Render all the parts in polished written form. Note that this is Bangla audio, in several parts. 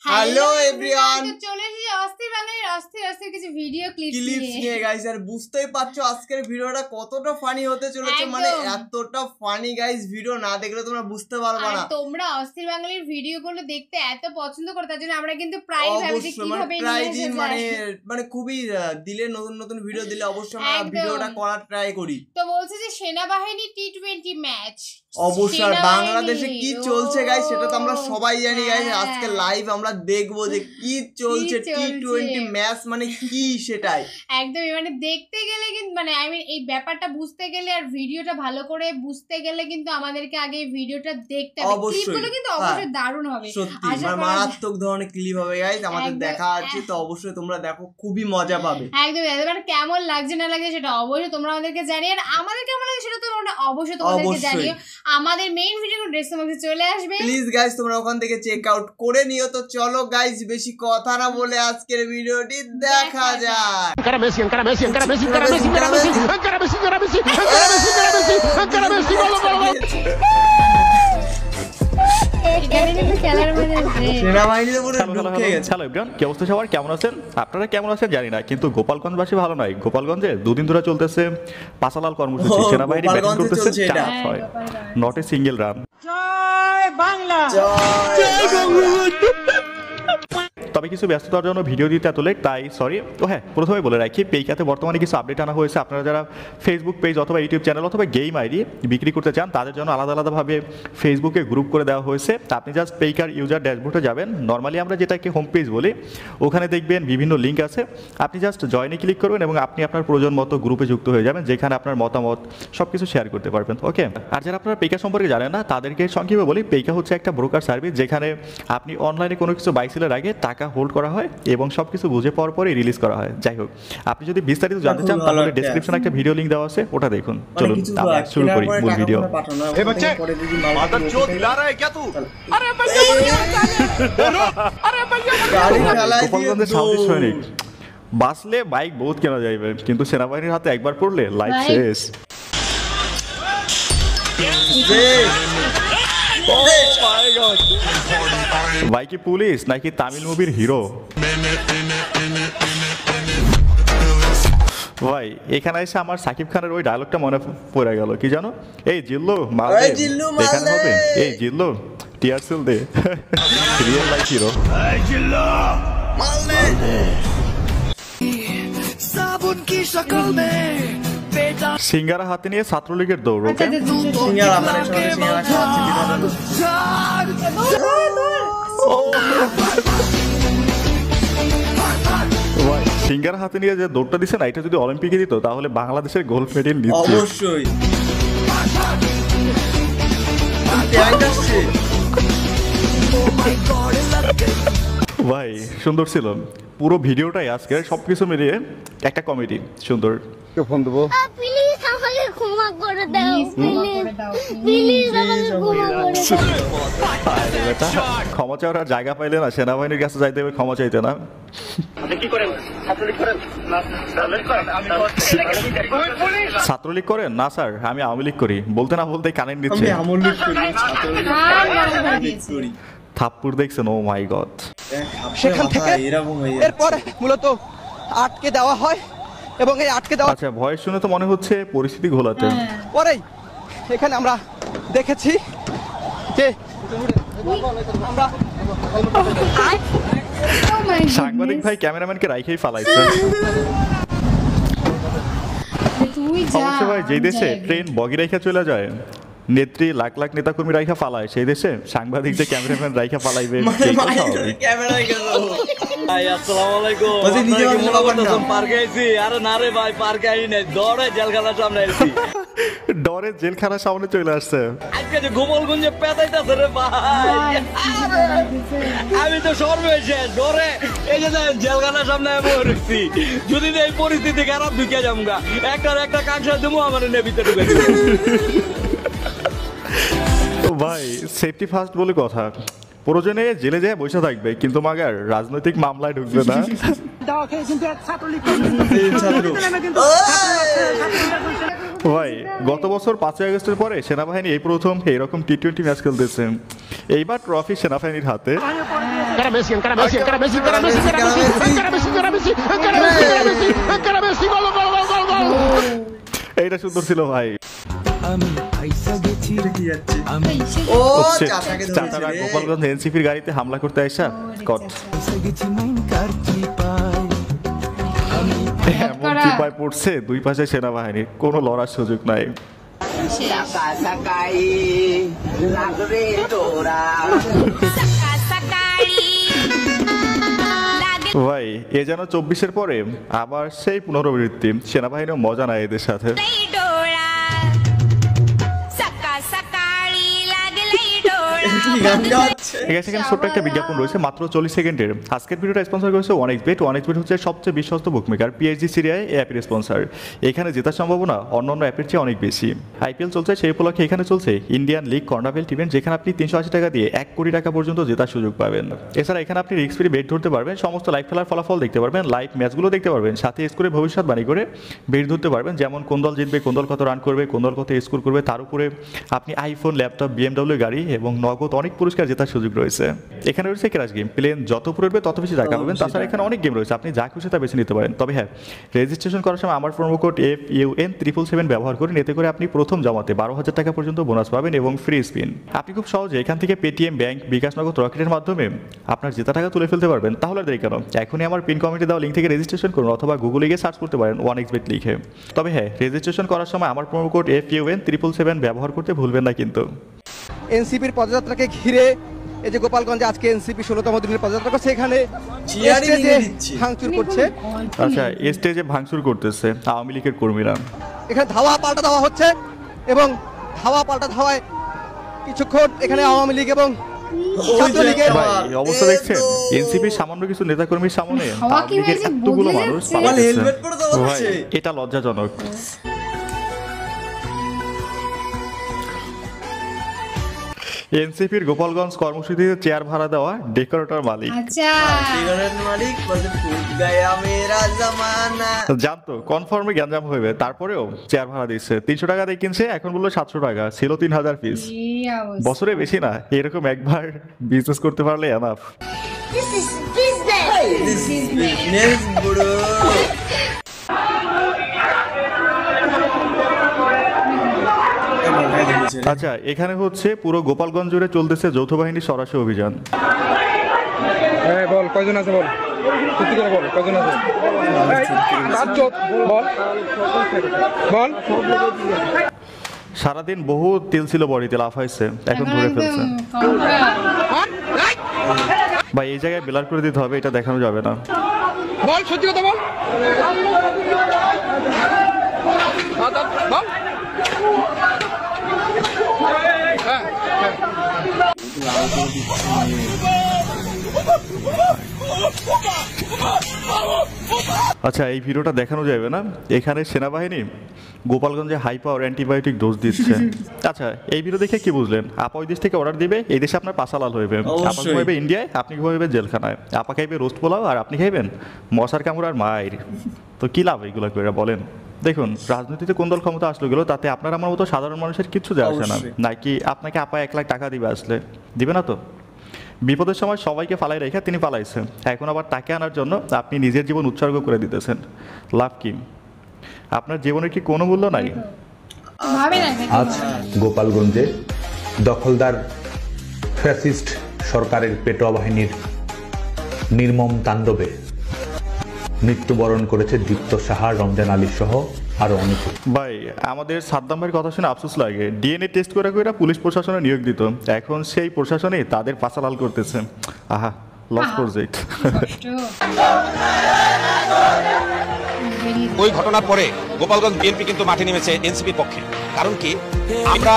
হ্যালো এভরিওয়ান, চলে এসেছি অস্থির বাঙালির অস্থির কিছু ভিডিও ক্লিপস নিয়ে গাইস। আর বুঝতেই পারছো আজকের ভিডিওটা কতটা ফানি হতে চলেছে, মানে এতটা ফানি গাইস, ভিডিও না দেখলে তোমরা বুঝতে পারবে না। তোমরা অস্থির বাঙালির ভিডিওগুলো দেখতে এত পছন্দ করো, তার জন্য আমরা কিন্তু প্রায় ভাবছি কিভাবে মানে খুবই দিলে নতুন ভিডিও দিলে অবশ্যই আমরা ভিডিওটা করার ট্রাই করি। তো বলছে যে সেনাবাহিনী টি20 ম্যাচ, অবশ্যই বাংলাদেশে কি চলছে গাইস সেটা তো আমরা সবাই জানি গাইস। আজকে লাইভ আমরা দেখবো যে কি চলছে টি20 ম্যাচ মানে কি, সেটাই একদমই। মানে দেখতে গেলে কিন্তু মানে আই মিন এই ব্যাপারটা বুঝতে গেলে আর ভিডিওটা ভালো করে বুঝতে গেলে কিন্তু আমাদেরকে আগে ভিডিওটা দেখতে হবে। ক্লিপগুলো কিন্তু অবশ্যই দারুণ হবে, সত্যি মারাত্মক ধরনের ক্লিপ হবে গাইস, আমাদের দেখা আছে। তো অবশ্যই তোমরা দেখো, খুবই মজা পাবে। একদমই। এবার কেমন লাগছে না লাগছে সেটা অবশ্যই তোমরা আমাদেরকে জানিয়ে, আর আমাদের কেমন লাগে সেটা তোমরা অবশ্যই তোমাদেরকে জানিও। আমাদের মেইন ভিডিও ডেসক্রিপশনে চলে আসবে, প্লিজ গাইস তোমরা ওখান থেকে চেক আউট করে নিও। তো চলো গাইস বেশি কথা না বলে আজকের ভিডিওটি দেখা যাক। কেমন আছেন আপনারা? কেমন আছেন জানি না, কিন্তু গোপালগঞ্জবাসী ভালো নয়। গোপালগঞ্জে দুদিন ধরে চলতেছে পাঁচালাল কর্মসূচি। সেনাবাহিনী ব্যাটিং করতেছে 4-6, নট এ সিঙ্গেল রান। জয় বাংলা, জয় বঙ্গবন্ধু। তবে কিছু ব্যস্ততার জন্য ভিডিও দিতে এত লেট, তাই সরি। তো হ্যাঁ, প্রথমে বলে রাখি, পেইকাতে বর্তমানে কিছু আপডেট আনা হয়েছে। আপনারা যারা ফেসবুক পেজ অথবা ইউটিউব চ্যানেল অথবা গেম আইডি বিক্রি করতে চান, তাদের জন্য আলাদাভাবে ফেসবুকে গ্রুপ করে দেওয়া হয়েছে। আপনি জাস্ট পেইকার ইউজার ড্যাশবোর্ডে যাবেন, নর্মালি আমরা যেটাকে হোম পেজ বলি, ওখানে দেখবেন বিভিন্ন লিঙ্ক আছে। আপনি জাস্ট জয়েনে ক্লিক করবেন এবং আপনি আপনার প্রয়োজন মতো গ্রুপে যুক্ত হয়ে যাবেন, যেখানে আপনার মতামত সব কিছু শেয়ার করতে পারবেন। ওকে, আর যারা আপনারা পেইকা সম্পর্কে জানেন না, তাদেরকে সংক্ষেপে বলি, পেইকা হচ্ছে একটা ব্রোকার সার্ভিস, যেখানে আপনি অনলাইনে কোনো কিছু বাই সেলের আগে টাকা হোল্ড করা হয় এবং সবকিছু বুঝে পাওয়ার পরে রিলিজ করা হয়। যাই হোক, আপনি যদি বিস্তারিত জানতে চান তাহলে ডেসক্রিপশনে একটা ভিডিও লিংক দেওয়া আছে, ওটা দেখুন। চলুন আমরা শুরু করি মূল ভিডিও। এই বাচ্চা মাদার চোদ লা रहा है क्या तू? अरे भैया अरे भैया গোপালগঞ্জের সাউথ সৈনিক বাসলে বাইক বহুত কেনা যাইবে, কিন্তু সেনাবাহিনীর হাতে একবার পড়লে লাইফ শেষ। ভাই কি পুলিশ নাকি তামিল মুভির হিরো? ভাই এখানে এসে আমার সাকিব খানের ওই ডায়লগটা মনে পড়ে গেল, কি জানো? এই জিল্লু মাল দে, এখানে হবে এই জিল্লু টিয়ারসেল দে। Real life hero. এই জিল্লু মাল দে। সাবুন কি শক্ল মে সিঙ্গারা হাতে নিয়ে ছাত্রলীগের দৌড়। ওকে, সিঙ্গারা মানে সবাই সিঙ্গারা খাচ্ছে বিনোদন। সিঙ্গারা হাতে নিয়ে যে দৌড়টা দিছে না, এটা যদি অলিম্পিকে দিত তাহলে বাংলাদেশের গোল্ড মেডেল নিত অবশ্যই। ভাই সুন্দর ছিল পুরো ভিডিওটাই। আজকে সবকিছু মিলিয়ে একটা কমেডি সুন্দর। ফোন দেবো, প্লিজ আমাকে ক্ষমা করে দাও, প্লিজ আমাকে ক্ষমা করে দাও। ক্ষমা চাওয়ার জায়গা পাইলে না সেনাবাহিনীর কাছে যাইতে হবে ক্ষমা চাইতে না। ছাত্রলীগ করেন না স্যার? আমি আওয়ামী লীগ করি। বলতে না বলতে কানে নিচ্ছে। থাপ্পুর দেখছেন? ও মাই গড। সেখান থেকে এরপর মূলত আটকে দেওয়া হয় এবং এই আটকে দেওয়া, আচ্ছা ভয়েস শুনে তো মনে হচ্ছে পরিস্থিতি ঘোলাতে। পরেই এখানে আমরা দেখেছি যে আমরা সাংবাদিক ভাই ক্যামেরাম্যানকে রাইখেই ফালাইছে। অবশ্য ভাই যেই দেশে ট্রেন বগি রাইখা চলে যায়, নেত্রী লাখ লাখ নেতাকর্মী রাইখা ফালায়, সেই দেশে সাংবাদিক যে ক্যামেরাম্যান রাইখা ফালাইবে। ডরে জেলখানার সামনে চলে আসছে। গোপালগঞ্জে পেতাইতাছে রে ভাই, আমি তো সর্বশেষ ডরে এই যে জেলখানার সামনে বসছি। যদি এই পরিস্থিতি খারাপ ঢুকে যামগা, একটা কাঁকড়া দেবো আমার নেবিতে ঢুকে দেবো। ভাই সেফটি ফার্স্ট বলে কথা, প্রয়োজনে জেলে যায় বসে থাকবে, কিন্তু মাগার রাজনৈতিক মামলায় ঢুকবে না। ভাই গত বছর 5ই আগস্টের পরে সেনাবাহিনী এই প্রথম এইরকম টি20 ম্যাচ খেলতেছে। এইবার ট্রফি সেনাবাহিনীর হাতে। এইটা সুন্দর ছিল ভাই। ও হচ্ছে চাচাকে চাচারা ধরেছে রে। গোপালগঞ্জ এনসিপির গাড়িতে হামলা করতে আইসা কট এমন চিপায় পড়ছে, দুই পাশে সেনাবাহিনীর, কোনো লড়ার সুযোগ নাই। ভাই এ যেন 24-এর পরে আবার সেই পুনরাবৃত্তি, সেনাবাহিনীও মজা নাই এদের সাথে। কি গান গাচ্ছে? এখানে ছোট্ট একটা বিজ্ঞাপন রয়েছে মাত্র 40 সেকেন্ডের। আজকের ভিডিওটা স্পন্সর করেছে 1xBet। 1xBet হচ্ছে সবচেয়ে বিশ্বস্ত বুকমেকার, পিএসজি সিরিয়ায় এই অ্যাপের স্পন্সর। এখানে জেতার সম্ভাবনা অন্যান্য অ্যাপের চেয়ে অনেক বেশি। আইপিএল চলছে, সেই উপলক্ষে এখানে চলছে ইন্ডিয়ান লিগ কর্নাবেল্ট ইভেন্ট, যেখানে আপনি 380 টাকা দিয়ে 1 কোটি টাকা পর্যন্ত জেতার সুযোগ পাবেন। এছাড়া এখানে আপনি রিস্ক ফ্রি বেট ধরতে পারবেন, সমস্ত লাইভ খেলার ফলাফল দেখতে পারবেন, লাইভ ম্যাচগুলো দেখতে পারবেন, সাথে স্কোরে ভবিষ্যৎবাণী করে বেট ধরতে পারবেন, যেমন কোন দল জিতবে, কোন দল কত রান করবে, কোন দল কত স্কোর করবে। তার উপরে আপনি আইফোন, ল্যাপটপ, বিএমডব্লিউ গাড়ি এবং নগদ অনেক পুরস্কার জেতার সুযোগ রয়েছে। এখানে রয়েছে ক্র্যাশ গেম, প্লেন যত পড়বে তত বেশি টাকা পাবেন। তাছাড়া এখানে অনেক গেম রয়েছে, আপনি যা খুশি তা বেছে নিতে পারেন। তবে হ্যাঁ, রেজিস্ট্রেশন করার সময় আমার প্রোমো কোড FUN777 ব্যবহার করুন, এতে করে আপনি প্রথম জমাতে 12,000 টাকা পর্যন্ত বোনাস পাবেন এবং ফ্রি স্পিন। আপনি খুব সহজে এখান থেকে পেটিএম, ব্যাংক, বিকাশ, নগদ, রকেটের মাধ্যমে আপনার জেতা টাকা তুলে ফেলতে পারবেন। তাহলে দেরি কেন, এখনই আমার পিন কমেন্টে দেওয়া লিঙ্ক থেকে রেজিস্ট্রেশন করুন, অথবা গুগলে গিয়ে সার্চ করতে পারেন 1xBet লিখে। তবে হ্যাঁ, রেজিস্ট্রেশন করার সময় আমার প্রোমো কোড FUN777 ব্যবহার করতে ভুলবেন না কিন্তু। এনসিপির পদযাত্রাকে ঘিরে এই যে গোপালগঞ্জে আজকে এনসিপি 16তম দিনের পদযাত্রা করছে, এখানে চিয়ারি স্টেজে নিয়ে দিচ্ছে। ভাঙচুর করছে। আচ্ছা, স্টেজে ভাঙচুর করতেছে আওয়ামী লীগের কর্মীরা। এখানে ধাওয়া পাল্টা ধাওয়া হচ্ছে এবং ধাওয়া পাল্টা ধাওয়ায় কিছুক্ষণ এখানে আওয়ামী লীগ এবং ছাত্রলীগের ভাই এই অবস্থা দেখছেন, এনসিপির সামান্য কিছু নেতাকর্মীর সামনে হাওয়া আওয়ামী লীগের কিভাবে যে এতগুলো বদলে মানুষ যাচ্ছে। পালাচ্ছে। বলে হেলমেট পরে তো ভাই হচ্ছে। এটা লজ্জাজনক। এনসিপির গোপালগঞ্জ কর্মসূচিতে চেয়ার ভাড়া দেওয়া ডেকোরেটর মালিক আচ্ছা সিগারেট মালিক বলতে ফুট গায়া মেরা জামানা। জানতো কনফার্মে গ্যাঞ্জাম হইবে, তারপরেও চেয়ার ভাড়া দিচ্ছে। 300 টাকা দিয়ে কিনছে, এখন বললো 700 টাকা, ছিল 3000 পিস। এই অবস্থা। বছরে বেশি না, এরকম একবার বিজনেস করতে পারলে enough. This is business. This is business, bro. আচ্ছা, এখানে হচ্ছে পুরো গোপালগঞ্জ জুড়ে চলতেছে যৌথ বাহিনী সরাসরি অভিযান। বল কয়জন আছে, বল সত্যি করে বল কয়জন আছে, বল বল। সারাদিন বহু তেল ছিল বডিতে, লাফাইছে, এখন ধরে ফেলছে। ভাই এই জায়গায় বেলার করে দিতে হবে, এটা দেখানো যাবে না। বল সত্যি কথা বল, বল। আচ্ছা, এই ভিডিওটা দেখানো যাবে না। এখানে সেনাবাহিনী গোপালগঞ্জে হাই পাওয়ার অ্যান্টিবায়োটিক ডোজ দিচ্ছে। আচ্ছা, এই ভিডিও দেখে কি বুঝলেন? আপা ওই দেশ থেকে অর্ডার দিবে, এই দেশে আপনার পাশা লাল হইবে। আপা ঘুমাইবে ইন্ডিয়ায়, আপনি ঘুমাইবেন জেলখানায়। আপা খাইবে রোস্ট পোলাও আর আপনি খাইবেন মশার কামড় আর মায়ের। তো কি লাভ এগুলো করে বলেন? দেখুন, রাজনীতিতে কোন দল ক্ষমতা আসলে গেলো তাতে আপনার আমার মতো সাধারণ মানুষের কিচ্ছু যায় আসে না। নাকি আপনাকে আপা 1 লাখ টাকা দিবে, আসলে দিবে না তো। বিপদের সময় সবাইকে ফালাই রেখে তিনি পালাইছেন, এখন আবার তাকে আনার জন্য আপনি নিজের জীবন উৎসর্গ করে দিতেছেন। লাভ কি? আপনার জীবনের কি কোনো মূল্য নাই? আজ গোপালগঞ্জে দখলদার ফ্যাসিস্ট সরকারের পেটোয়া বাহিনীর নির্মম তাণ্ডবে মৃত্যুবরণ করেছে দীপ্ত সাহা, রমজান আলী সহ আরো অনেকে। ভাই আমাদের সাদ্দাম ভাইয়ের কথা শুনে আফসোস লাগে। ডিএনএ টেস্ট করে করে পুলিশ প্রশাসনে নিয়োগ দিত, এখন সেই প্রশাসনে তাদের পাচালাল করতেছে। আহা, লস প্রজেক্ট। ওই ঘটনার পরে গোপালগঞ্জ বিএনপি কিন্তু মাঠে নেমেছে এনসিপির পক্ষে। কারণ কি, আমরা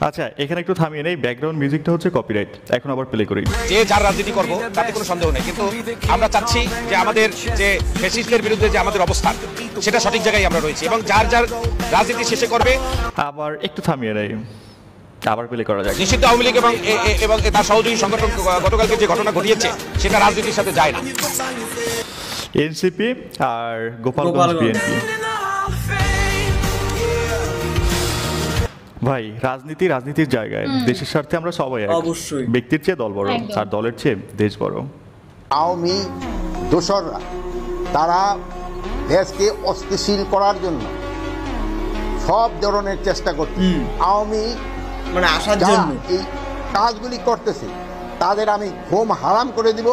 আচ্ছা এখানে একটু থামিয়ে নেই, ব্যাকগ্রাউন্ড মিউজিকটা হচ্ছে কপিরাইট, এখন আবার প্লে করি। যে যার রাজনীতি করব তাতে কোনো সন্দেহ নেই, কিন্তু আমরা চাচ্ছি যে আমাদের যে ফ্যাসিস্টদের বিরুদ্ধে যে আমাদের অবস্থান সেটা সঠিক জায়গায় আমরা রয়েছি, এবং যার যার রাজনীতি শেষে করবে। আবার একটু থামিয়ে নেই, আবার প্লে করা যায়। নিষিদ্ধ আওয়ামী লীগ এবং তার সহযোগী সংগঠন গতকালকে যে ঘটনা ঘটিয়েছে সেটা রাজনীতির সাথে যায় না। এনসিপি আর গোপালগঞ্জ বিএনপি। ভাই রাজনীতির জায়গায় দেশের স্বার্থে আমরা সবাই এক। অবশ্যই। ব্যক্তির চেয়ে দল বড়, একদম। আর দলের চেয়ে দেশ বড়। আওয়ামী দোসররা তারা দেশকে অস্থিতিশীল করার জন্য সব ধরনের চেষ্টা করছে। আওয়ামী মানে আসার যারা জন্য এই কাজগুলি করতেছে তাদের আমি ঘুম হারাম করে দিব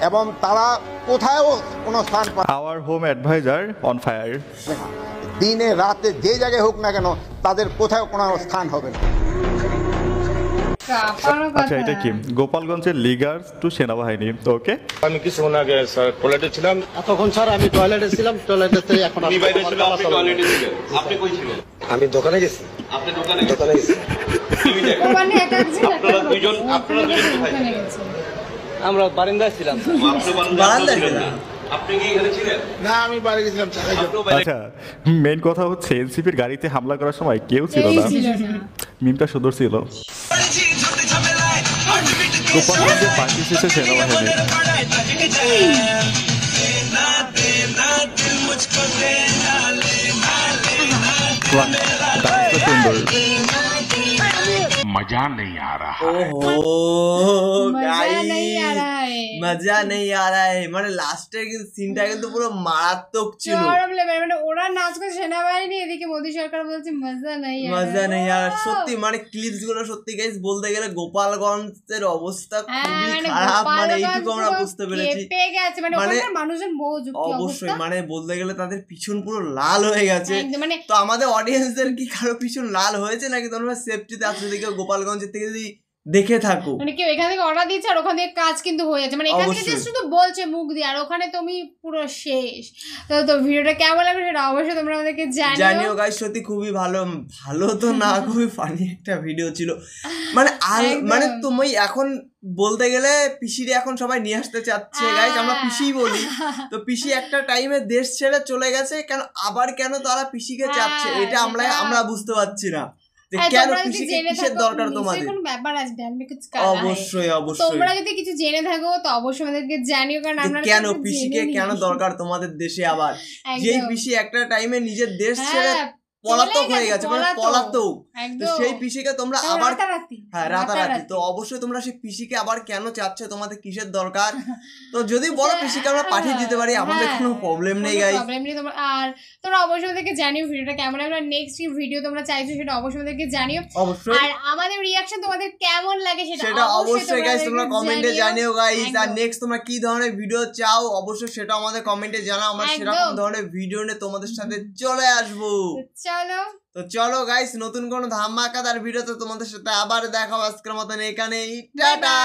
এবং তারা কোথাও কোনো স্থান পাবে না। Our home advisor on fire. দিনে রাতে যে জায়গায় হোক না কেন তাদের কোথাও কোনো স্থান হবে না। আচ্ছা, এটা কি গোপালগঞ্জের লিগার্স টু সেনাবাহিনী? ওকে, আমি কিছুক্ষণ আগে স্যার টয়লেটে ছিলাম। এতক্ষণ স্যার আমি টয়লেটে ছিলাম, টয়লেটে থেকে এখন আপনি বাইরে ছিলেন, আপনি টয়লেটে ছিলেন, আপনি কই ছিলেন? আমি দোকানে গেছি। আপনি দোকানে গেছি। মানে আপনারা দুইজন কোথায়? আমরা বারান্দায় ছিলাম। আপনি বারান্দায় ছিলেন? আপনি কি এখানে ছিলেন? না, আমি বাড়ি গেছিলাম। আচ্ছা, মেইন কথা হচ্ছে এনসিপির গাড়িতে হামলা করার সময় কেউ ছিল না। মিমটা সুন্দর ছিল। গোপালগঞ্জের পার্টি শেষে সেনাবাহিনী। বাহ, ডান্সটা সুন্দর। मजा नहीं आ रहा। ওহো মজা গাইস, নেই আ রহা है। মজা নেই আ রহা है। মানে লাস্টের কিন্তু সিনটা কিন্তু পুরো মারাত্মক ছিল। চরম লেভেল, মানে ওরা নাচ করে সেনাবাহিনী, এদিকে মোদী সরকার বলছে মজা নেই আর মজা নেই আর সত্যি মানে ক্লিপস গুলো সত্যি গাইস বলতে গেলে গোপালগঞ্জের অবস্থা খুবই খারাপ, মানে এইটুকু আমরা বুঝতে পেরেছি। কেঁপে গেছে, মানে ওখানকার মানুষজন বহু যুক্তি অবশ্যই অবস্থা। মানে বলতে গেলে তাদের পিছন পুরো লাল হয়ে গেছে। একদম, মানে তো আমাদের অডিয়েন্সদের কি কারো পিছন লাল হয়েছে নাকি তোমরা সেফটিতে আছো যদি কেউ গোপালগঞ্জের থেকে যদি দেখে থাকো? মানে কেউ এখান থেকে অর্ডার দিচ্ছে আর ওখান থেকে কাজ কিন্তু হয়ে যাচ্ছে, মানে এখান থেকে অবশ্যই। just শুধু বলছে মুখ দিয়ে, আর ওখানে তুমি পুরো শেষ। তো ভিডিওটা কেমন লাগবে সেটা অবশ্যই তোমরা আমাদেরকে জানিও গাইস। সত্যি খুবই ভালো তো না, খুবই ফানি একটা ভিডিও ছিল। মানে একদম। মানে তুমি এখন বলতে গেলে পিসিরে এখন সবাই নিয়ে আসতে চাচ্ছে গাইস, আমরা পিসি বলি। তো পিসি একটা টাইমে দেশ ছেড়ে চলে গেছে, কেন তারা পিসিকে চাচ্ছে এটা আমরা বুঝতে পারছি না যে কেন পিসিকে কিসের দরকার তোমাদের। কোনো ব্যাপার আছে অবশ্যই তোমরা যদি কিছু জেনে থাকো তো অবশ্যই আমাদেরকে জানিও, কারণ আমরা কেন পিসিকে কেন দরকার তোমাদের দেশে আবার? যেই পিসি একটা টাইমে নিজের দেশ ছেড়ে পলাতক হয়ে গেছে, মানে পলাতক, তো সেই পিসিকে তোমরা আবার রাতারাতি তো অবশ্যই তোমরা সেই পিসিকে আবার কেন চাচ্ছে, তোমাদের কিসের দরকার? তো যদি বলো পিসিকে আমরা পাঠিয়ে দিতে পারি, আমাদের কোনো প্রবলেম নেই গাইস। আর তোমরা অবশ্যই আমাদেরকে জানিও ভিডিওটা কেমন লাগলো, নেক্সট কি ভিডিও তোমরা চাইছো সেটা অবশ্যই আমাদেরকে জানিও। অবশ্যই। আর আমাদের রিঅ্যাকশন তোমাদের কেমন লাগে সেটা অবশ্যই গাইস তোমরা কমেন্টে জানিও গাইস। আর নেক্সট তোমরা কি ধরনের ভিডিও চাও অবশ্যই সেটা আমাদের কমেন্টে জানাও, আমরা সেরকম ধরনের ভিডিও নিয়ে তোমাদের সাথে চলে আসবো। চলো গাইস, নতুন কোন ধামাকাদার ভিডিওতে তোমাদের সাথে আবার দেখা হবে। আজকের মতন এখানেই, টাটা।